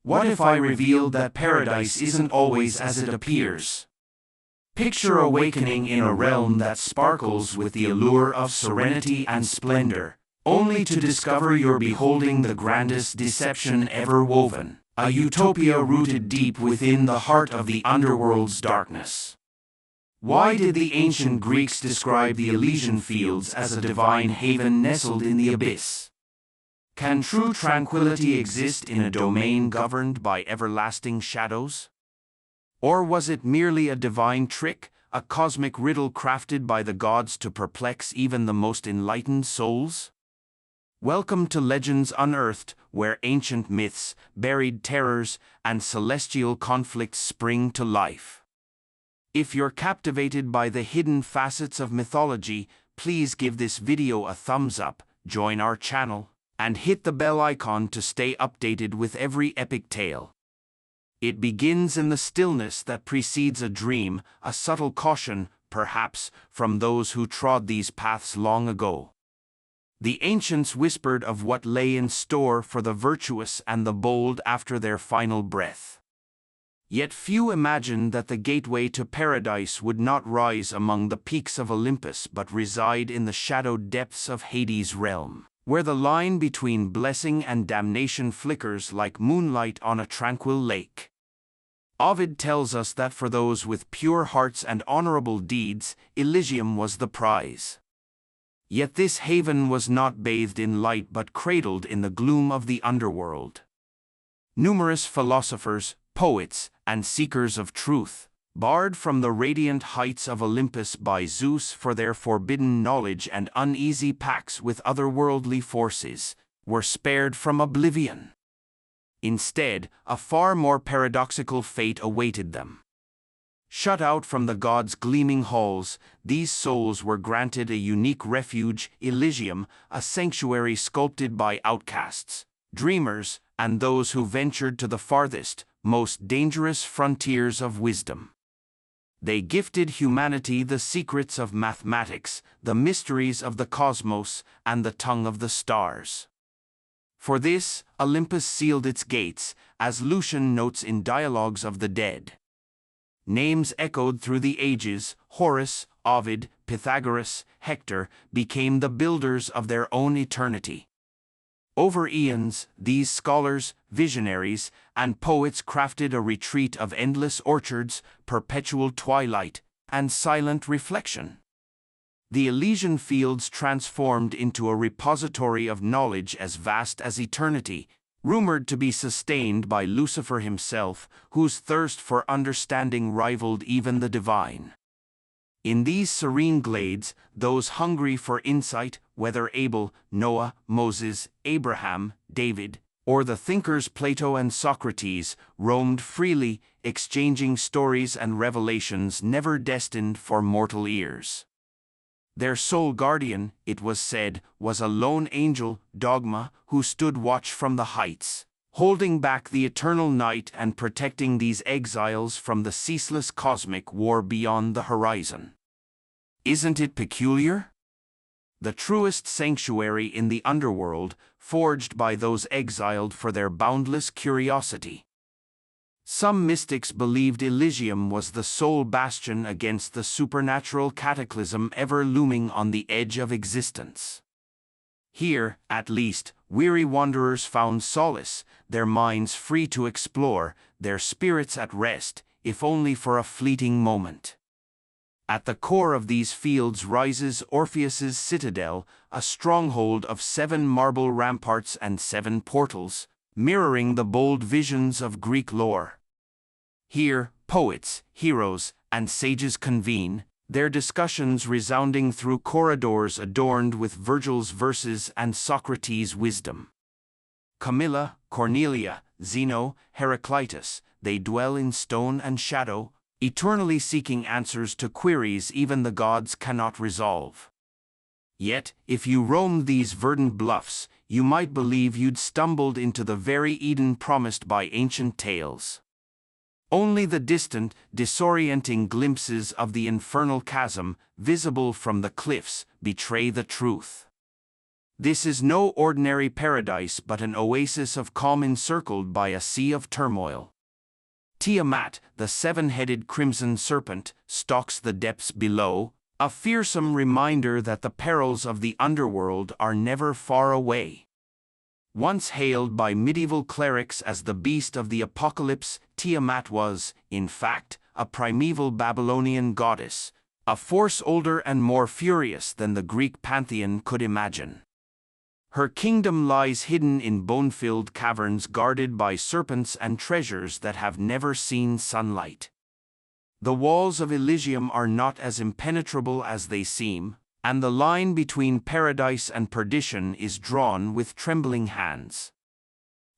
What if I revealed that paradise isn't always as it appears? Picture awakening in a realm that sparkles with the allure of serenity and splendor, only to discover you're beholding the grandest deception ever woven, a utopia rooted deep within the heart of the underworld's darkness. Why did the ancient Greeks describe the Elysian Fields as a divine haven nestled in the abyss? Can true tranquility exist in a domain governed by everlasting shadows? Or was it merely a divine trick, a cosmic riddle crafted by the gods to perplex even the most enlightened souls? Welcome to Legends Unearthed, where ancient myths, buried terrors, and celestial conflicts spring to life. If you're captivated by the hidden facets of mythology, please give this video a thumbs up, join our channel, and hit the bell icon to stay updated with every epic tale. It begins in the stillness that precedes a dream, a subtle caution, perhaps, from those who trod these paths long ago. The ancients whispered of what lay in store for the virtuous and the bold after their final breath. Yet few imagined that the gateway to paradise would not rise among the peaks of Olympus but reside in the shadowed depths of Hades' realm, where the line between blessing and damnation flickers like moonlight on a tranquil lake. Ovid tells us that for those with pure hearts and honorable deeds, Elysium was the prize. Yet this haven was not bathed in light but cradled in the gloom of the underworld. Numerous philosophers, poets, and seekers of truth, barred from the radiant heights of Olympus by Zeus for their forbidden knowledge and uneasy pacts with otherworldly forces, were spared from oblivion. Instead, a far more paradoxical fate awaited them. Shut out from the gods' gleaming halls, these souls were granted a unique refuge, Elysium, a sanctuary sculpted by outcasts, dreamers, and those who ventured to the farthest, most dangerous frontiers of wisdom. They gifted humanity the secrets of mathematics, the mysteries of the cosmos, and the tongue of the stars. For this, Olympus sealed its gates, as Lucian notes in Dialogues of the Dead. Names echoed through the ages, Horace, Ovid, Pythagoras, Hector, became the builders of their own eternity. Over eons, these scholars, visionaries, and poets crafted a retreat of endless orchards, perpetual twilight, and silent reflection. The Elysian Fields transformed into a repository of knowledge as vast as eternity, rumored to be sustained by Lucifer himself, whose thirst for understanding rivaled even the divine. In these serene glades, those hungry for insight, whether Abel, Noah, Moses, Abraham, David, or the thinkers Plato and Socrates, roamed freely, exchanging stories and revelations never destined for mortal ears. Their sole guardian, it was said, was a lone angel, Dogma, who stood watch from the heights, holding back the eternal night and protecting these exiles from the ceaseless cosmic war beyond the horizon. Isn't it peculiar? The truest sanctuary in the underworld, forged by those exiled for their boundless curiosity. Some mystics believed Elysium was the sole bastion against the supernatural cataclysm ever looming on the edge of existence. Here, at least, weary wanderers found solace, their minds free to explore, their spirits at rest, if only for a fleeting moment. At the core of these fields rises Orpheus's citadel, a stronghold of 7 marble ramparts and 7 portals, mirroring the bold visions of Greek lore. Here, poets, heroes, and sages convene, their discussions resounding through corridors adorned with Virgil's verses and Socrates' wisdom. Camilla, Cornelia, Zeno, Heraclitus, they dwell in stone and shadow, eternally seeking answers to queries even the gods cannot resolve. Yet, if you roamed these verdant bluffs, you might believe you'd stumbled into the very Eden promised by ancient tales. Only the distant, disorienting glimpses of the infernal chasm, visible from the cliffs, betray the truth. This is no ordinary paradise but an oasis of calm encircled by a sea of turmoil. Tiamat, the seven-headed crimson serpent, stalks the depths below, a fearsome reminder that the perils of the underworld are never far away. Once hailed by medieval clerics as the beast of the apocalypse, Tiamat was, in fact, a primeval Babylonian goddess, a force older and more furious than the Greek pantheon could imagine. Her kingdom lies hidden in bone-filled caverns guarded by serpents and treasures that have never seen sunlight. The walls of Elysium are not as impenetrable as they seem, and the line between paradise and perdition is drawn with trembling hands.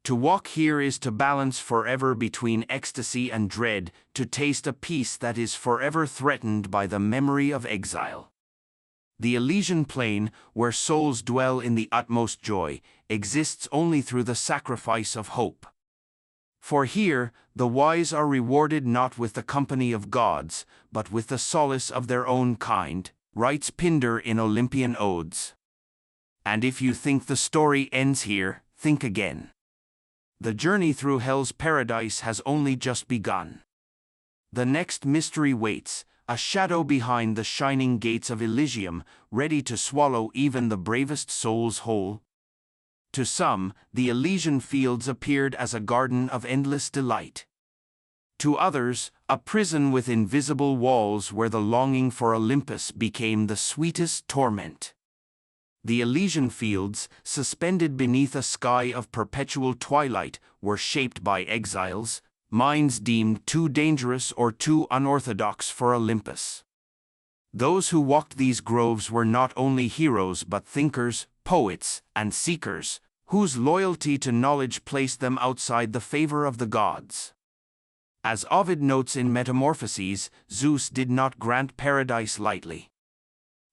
To walk here is to balance forever between ecstasy and dread, to taste a peace that is forever threatened by the memory of exile. The Elysian plain, where souls dwell in the utmost joy, exists only through the sacrifice of hope. For here, the wise are rewarded not with the company of gods, but with the solace of their own kind, writes Pindar in Olympian Odes. And if you think the story ends here, think again. The journey through hell's paradise has only just begun. The next mystery waits, a shadow behind the shining gates of Elysium, ready to swallow even the bravest souls whole. To some, the Elysian Fields appeared as a garden of endless delight. To others, a prison with invisible walls where the longing for Olympus became the sweetest torment. The Elysian Fields, suspended beneath a sky of perpetual twilight, were shaped by exiles, minds deemed too dangerous or too unorthodox for Olympus. Those who walked these groves were not only heroes but thinkers, poets, and seekers, whose loyalty to knowledge placed them outside the favor of the gods. As Ovid notes in Metamorphoses, Zeus did not grant paradise lightly.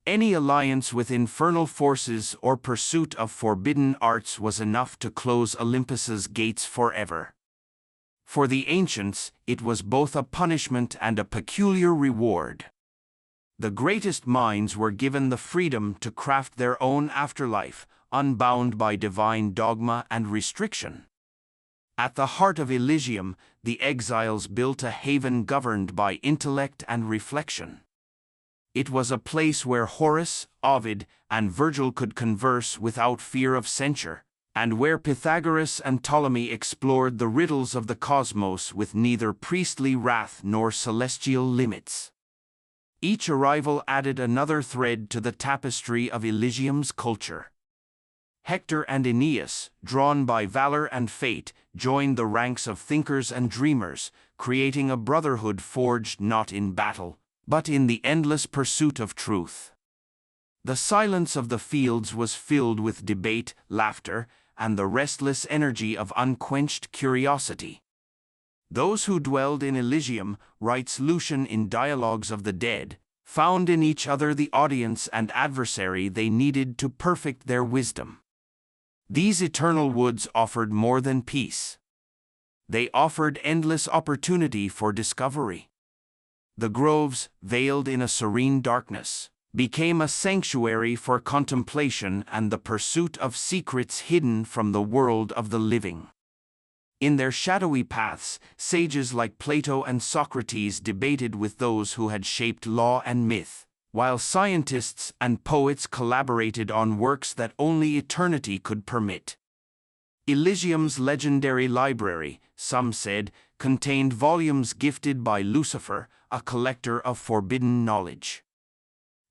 Any alliance with infernal forces or pursuit of forbidden arts was enough to close Olympus's gates forever. For the ancients, it was both a punishment and a peculiar reward. The greatest minds were given the freedom to craft their own afterlife, unbound by divine dogma and restriction. At the heart of Elysium, the exiles built a haven governed by intellect and reflection. It was a place where Horace, Ovid, and Virgil could converse without fear of censure, and where Pythagoras and Ptolemy explored the riddles of the cosmos with neither priestly wrath nor celestial limits. Each arrival added another thread to the tapestry of Elysium's culture. Hector and Aeneas, drawn by valor and fate, joined the ranks of thinkers and dreamers, creating a brotherhood forged not in battle, but in the endless pursuit of truth. The silence of the fields was filled with debate, laughter, and the restless energy of unquenched curiosity. Those who dwelled in Elysium, writes Lucian in Dialogues of the Dead, found in each other the audience and adversary they needed to perfect their wisdom. These eternal woods offered more than peace. They offered endless opportunity for discovery. The groves, veiled in a serene darkness, became a sanctuary for contemplation and the pursuit of secrets hidden from the world of the living. In their shadowy paths, sages like Plato and Socrates debated with those who had shaped law and myth, while scientists and poets collaborated on works that only eternity could permit. Elysium's legendary library, some said, contained volumes gifted by Lucifer, a collector of forbidden knowledge.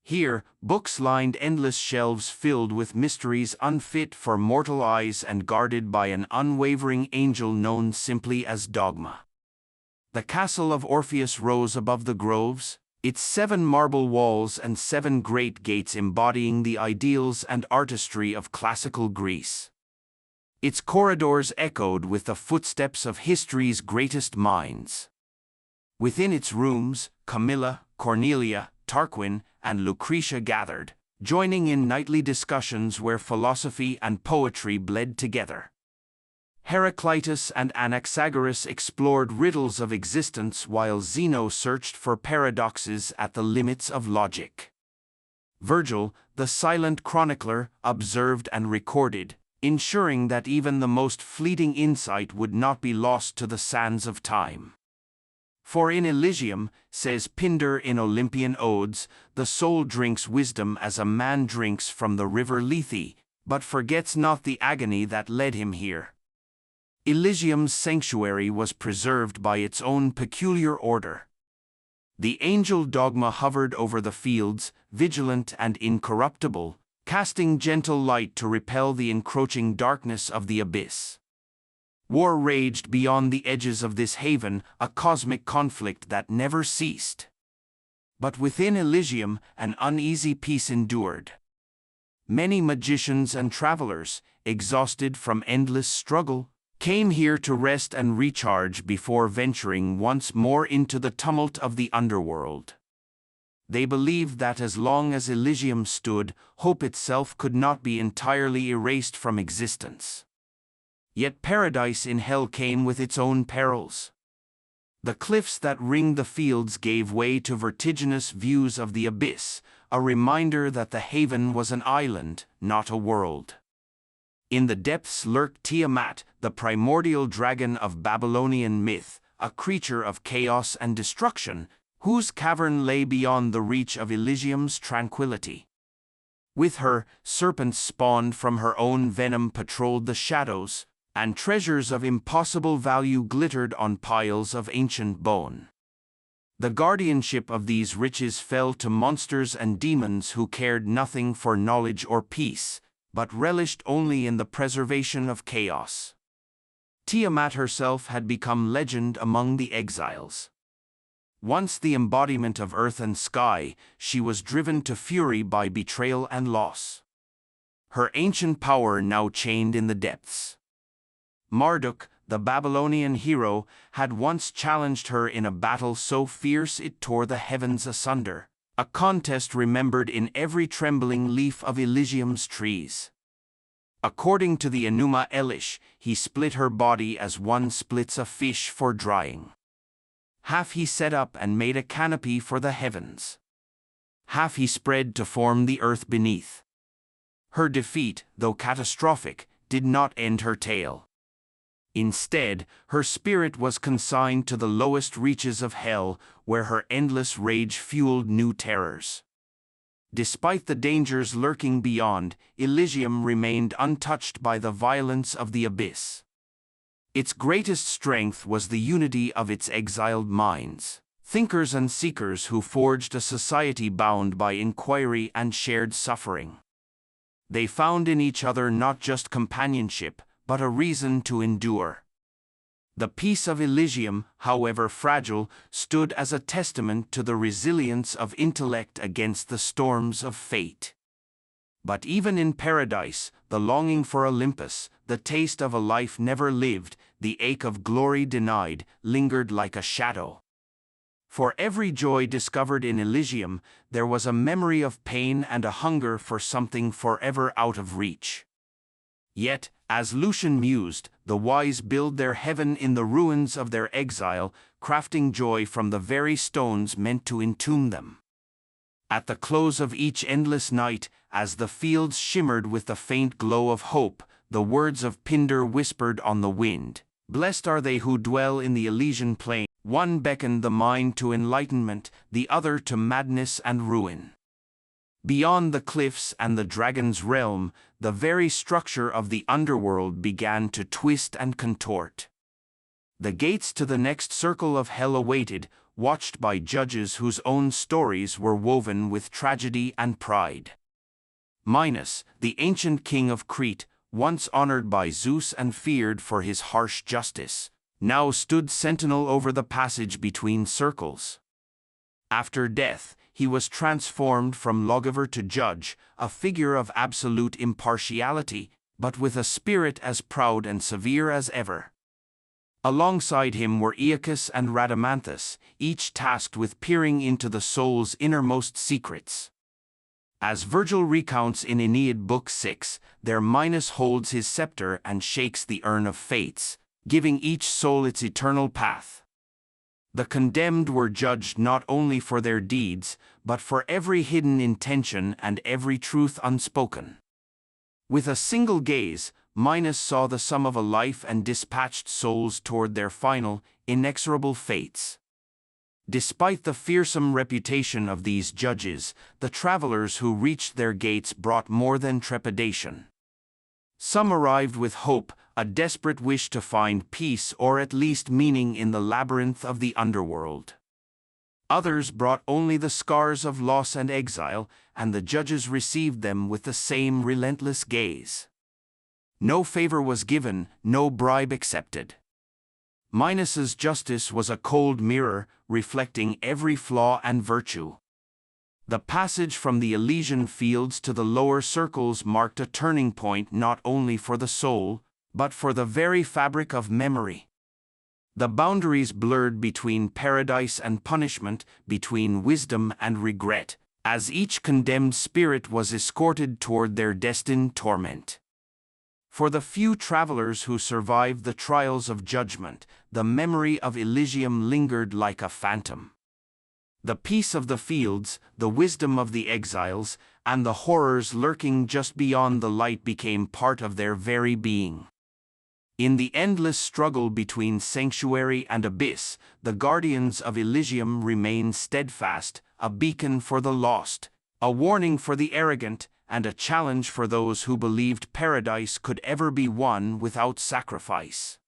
Here, books lined endless shelves filled with mysteries unfit for mortal eyes and guarded by an unwavering angel known simply as Dogma. The castle of Orpheus rose above the groves, its 7 marble walls and 7 great gates embodying the ideals and artistry of classical Greece. Its corridors echoed with the footsteps of history's greatest minds. Within its rooms, Camilla, Cornelia, Tarquin, and Lucretia gathered, joining in nightly discussions where philosophy and poetry bled together. Heraclitus and Anaxagoras explored riddles of existence while Zeno searched for paradoxes at the limits of logic. Virgil, the silent chronicler, observed and recorded, ensuring that even the most fleeting insight would not be lost to the sands of time. For in Elysium, says Pindar in Olympian Odes, the soul drinks wisdom as a man drinks from the river Lethe, but forgets not the agony that led him here. Elysium's sanctuary was preserved by its own peculiar order. The angel Dogma hovered over the fields, vigilant and incorruptible, casting gentle light to repel the encroaching darkness of the abyss. War raged beyond the edges of this haven, a cosmic conflict that never ceased. But within Elysium, an uneasy peace endured. Many magicians and travelers, exhausted from endless struggle, came here to rest and recharge before venturing once more into the tumult of the underworld. They believed that as long as Elysium stood, hope itself could not be entirely erased from existence. Yet paradise in hell came with its own perils. The cliffs that ringed the fields gave way to vertiginous views of the abyss, a reminder that the haven was an island, not a world. In the depths lurked Tiamat, the primordial dragon of Babylonian myth, a creature of chaos and destruction, whose cavern lay beyond the reach of Elysium's tranquility. With her, serpents spawned from her own venom patrolled the shadows, and treasures of impossible value glittered on piles of ancient bone. The guardianship of these riches fell to monsters and demons who cared nothing for knowledge or peace, but relished only in the preservation of chaos. Tiamat herself had become legend among the exiles. Once the embodiment of earth and sky, she was driven to fury by betrayal and loss. Her ancient power now chained in the depths. Marduk, the Babylonian hero, had once challenged her in a battle so fierce it tore the heavens asunder, a contest remembered in every trembling leaf of Elysium's trees. According to the Enuma Elish, he split her body as one splits a fish for drying. Half he set up and made a canopy for the heavens. Half he spread to form the earth beneath. Her defeat, though catastrophic, did not end her tale. Instead, her spirit was consigned to the lowest reaches of hell, where her endless rage fueled new terrors. Despite the dangers lurking beyond, Elysium remained untouched by the violence of the abyss. Its greatest strength was the unity of its exiled minds, thinkers and seekers who forged a society bound by inquiry and shared suffering. They found in each other not just companionship, but a reason to endure. The peace of Elysium, however fragile, stood as a testament to the resilience of intellect against the storms of fate. But even in paradise, the longing for Olympus, the taste of a life never lived, the ache of glory denied, lingered like a shadow. For every joy discovered in Elysium, there was a memory of pain and a hunger for something forever out of reach. Yet, as Lucian mused, the wise build their heaven in the ruins of their exile, crafting joy from the very stones meant to entomb them. At the close of each endless night, as the fields shimmered with the faint glow of hope, the words of Pindar whispered on the wind, "Blessed are they who dwell in the Elysian plain." One beckoned the mind to enlightenment, the other to madness and ruin. Beyond the cliffs and the dragon's realm, the very structure of the underworld began to twist and contort. The gates to the next circle of hell awaited, watched by judges whose own stories were woven with tragedy and pride. Minos, the ancient king of Crete, once honored by Zeus and feared for his harsh justice, now stood sentinel over the passage between circles. After death, he was transformed from lawgiver to judge, a figure of absolute impartiality, but with a spirit as proud and severe as ever. Alongside him were Aeacus and Rhadamanthus, each tasked with peering into the soul's innermost secrets. As Virgil recounts in Aeneid Book 6, there Minos holds his scepter and shakes the urn of fates, giving each soul its eternal path. The condemned were judged not only for their deeds, but for every hidden intention and every truth unspoken. With a single gaze, Minos saw the sum of a life and dispatched souls toward their final, inexorable fates. Despite the fearsome reputation of these judges, the travelers who reached their gates brought more than trepidation. Some arrived with hope, a desperate wish to find peace or at least meaning in the labyrinth of the underworld. Others brought only the scars of loss and exile, and the judges received them with the same relentless gaze. No favor was given, no bribe accepted. Minos's justice was a cold mirror, reflecting every flaw and virtue. The passage from the Elysian Fields to the lower circles marked a turning point not only for the soul, but for the very fabric of memory. The boundaries blurred between paradise and punishment, between wisdom and regret, as each condemned spirit was escorted toward their destined torment. For the few travelers who survived the trials of judgment, the memory of Elysium lingered like a phantom. The peace of the fields, the wisdom of the exiles, and the horrors lurking just beyond the light became part of their very being. In the endless struggle between sanctuary and abyss, the guardians of Elysium remained steadfast, a beacon for the lost, a warning for the arrogant, and a challenge for those who believed paradise could ever be won without sacrifice.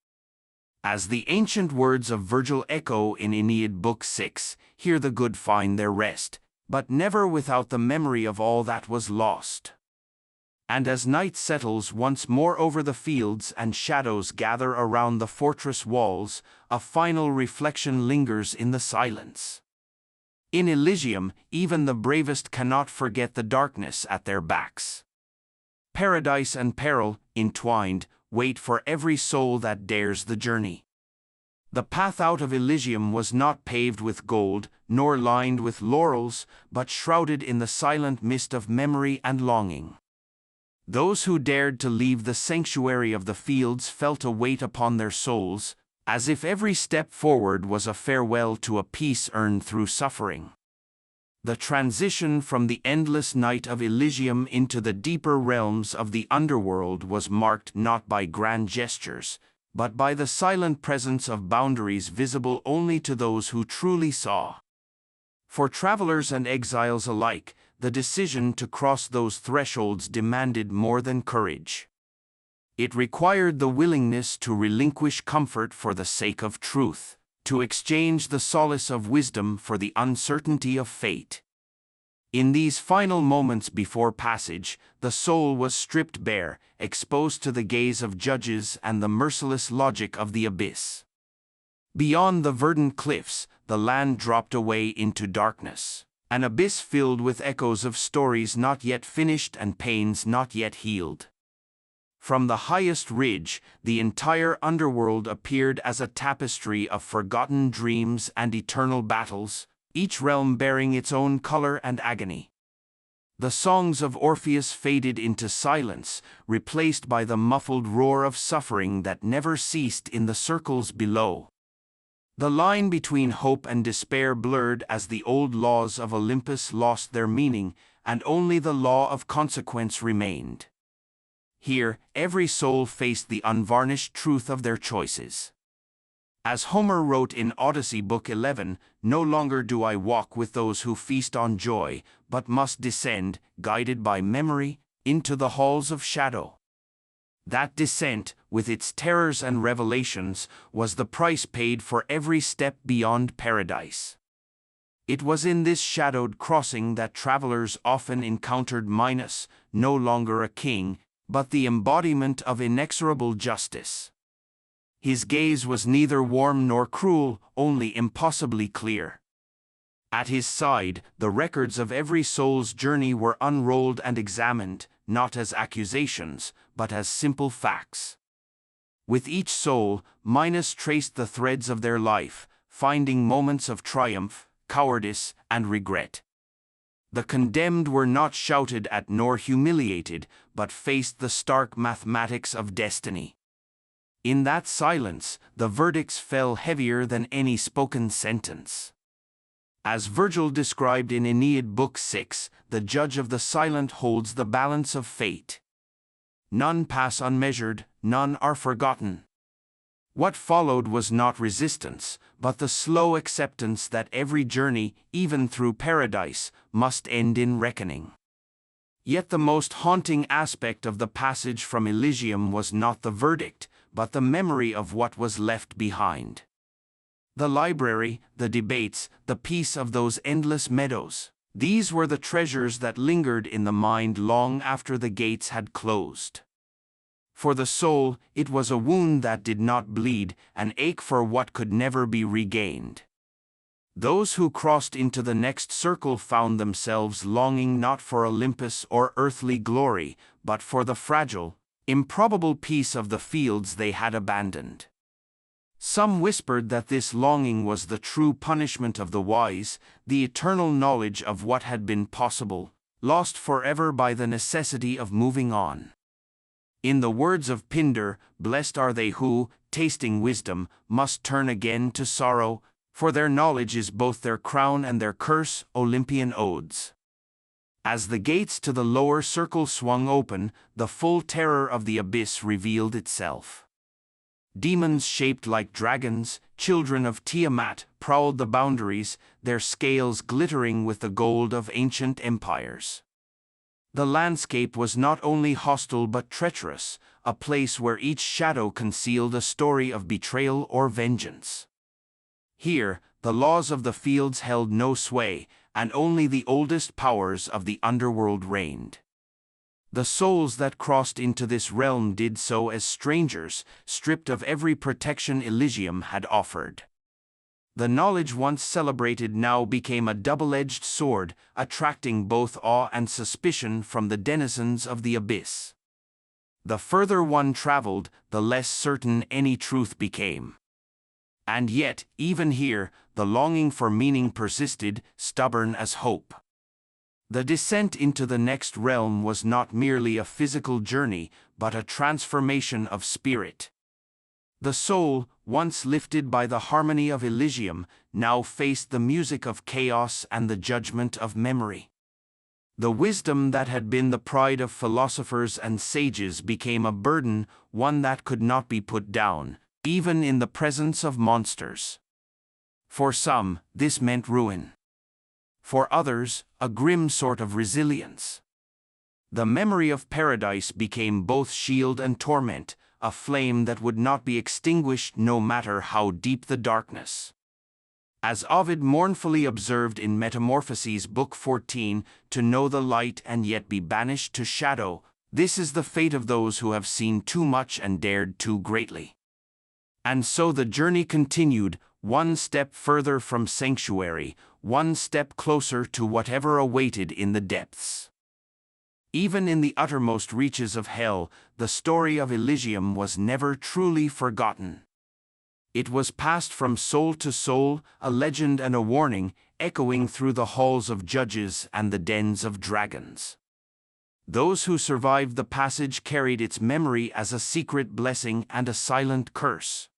As the ancient words of Virgil echo in Aeneid Book 6, here the good find their rest, but never without the memory of all that was lost. And as night settles once more over the fields and shadows gather around the fortress walls, a final reflection lingers in the silence. In Elysium, even the bravest cannot forget the darkness at their backs. Paradise and peril, entwined, wait for every soul that dares the journey. The path out of Elysium was not paved with gold, nor lined with laurels, but shrouded in the silent mist of memory and longing. Those who dared to leave the sanctuary of the fields felt a weight upon their souls, as if every step forward was a farewell to a peace earned through suffering. The transition from the endless night of Elysium into the deeper realms of the underworld was marked not by grand gestures, but by the silent presence of boundaries visible only to those who truly saw. For travelers and exiles alike, the decision to cross those thresholds demanded more than courage. It required the willingness to relinquish comfort for the sake of truth, to exchange the solace of wisdom for the uncertainty of fate. In these final moments before passage, the soul was stripped bare, exposed to the gaze of judges and the merciless logic of the abyss. Beyond the verdant cliffs, the land dropped away into darkness, an abyss filled with echoes of stories not yet finished and pains not yet healed. From the highest ridge, the entire underworld appeared as a tapestry of forgotten dreams and eternal battles, each realm bearing its own color and agony. The songs of Orpheus faded into silence, replaced by the muffled roar of suffering that never ceased in the circles below. The line between hope and despair blurred as the old laws of Olympus lost their meaning, and only the law of consequence remained. Here, every soul faced the unvarnished truth of their choices. As Homer wrote in Odyssey Book 11, "No longer do I walk with those who feast on joy, but must descend, guided by memory, into the halls of shadow." That descent, with its terrors and revelations, was the price paid for every step beyond paradise. It was in this shadowed crossing that travelers often encountered Minos, no longer a king, but the embodiment of inexorable justice. His gaze was neither warm nor cruel, only impossibly clear. At his side, the records of every soul's journey were unrolled and examined, not as accusations, but as simple facts. With each soul, Minos traced the threads of their life, finding moments of triumph, cowardice, and regret. The condemned were not shouted at nor humiliated, but faced the stark mathematics of destiny. In that silence, the verdicts fell heavier than any spoken sentence. As Virgil described in Aeneid Book 6, the judge of the silent holds the balance of fate. None pass unmeasured, none are forgotten. What followed was not resistance, but the slow acceptance that every journey, even through paradise, must end in reckoning. Yet the most haunting aspect of the passage from Elysium was not the verdict, but the memory of what was left behind. The library, the debates, the peace of those endless meadows. These were the treasures that lingered in the mind long after the gates had closed. For the soul, it was a wound that did not bleed, an ache for what could never be regained. Those who crossed into the next circle found themselves longing not for Olympus or earthly glory, but for the fragile, improbable peace of the fields they had abandoned. Some whispered that this longing was the true punishment of the wise, the eternal knowledge of what had been possible, lost forever by the necessity of moving on. In the words of Pindar, blessed are they who, tasting wisdom, must turn again to sorrow, for their knowledge is both their crown and their curse. Olympian Odes. As the gates to the lower circle swung open, the full terror of the abyss revealed itself. Demons shaped like dragons, children of Tiamat, prowled the boundaries, their scales glittering with the gold of ancient empires. The landscape was not only hostile but treacherous, a place where each shadow concealed a story of betrayal or vengeance. Here, the laws of the fields held no sway, and only the oldest powers of the underworld reigned. The souls that crossed into this realm did so as strangers, stripped of every protection Elysium had offered. The knowledge once celebrated now became a double-edged sword, attracting both awe and suspicion from the denizens of the abyss. The further one traveled, the less certain any truth became. And yet, even here, the longing for meaning persisted, stubborn as hope. The descent into the next realm was not merely a physical journey, but a transformation of spirit. The soul, once lifted by the harmony of Elysium, now faced the music of chaos and the judgment of memory. The wisdom that had been the pride of philosophers and sages became a burden, one that could not be put down, even in the presence of monsters. For some, this meant ruin. For others, a grim sort of resilience. The memory of paradise became both shield and torment, a flame that would not be extinguished no matter how deep the darkness. As Ovid mournfully observed in Metamorphoses Book 14, to know the light and yet be banished to shadow, this is the fate of those who have seen too much and dared too greatly. And so the journey continued, one step further from sanctuary, one step closer to whatever awaited in the depths. Even in the uttermost reaches of hell, the story of Elysium was never truly forgotten. It was passed from soul to soul, a legend and a warning, echoing through the halls of judges and the dens of dragons. Those who survived the passage carried its memory as a secret blessing and a silent curse.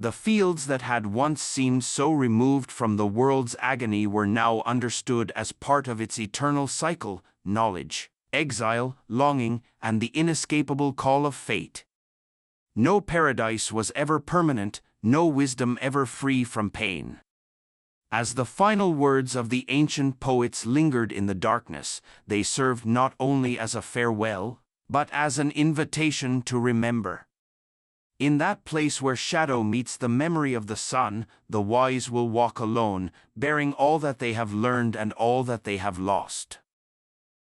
The fields that had once seemed so removed from the world's agony were now understood as part of its eternal cycle: knowledge, exile, longing, and the inescapable call of fate. No paradise was ever permanent, no wisdom ever free from pain. As the final words of the ancient poets lingered in the darkness, they served not only as a farewell, but as an invitation to remember. In that place where shadow meets the memory of the sun, the wise will walk alone, bearing all that they have learned and all that they have lost.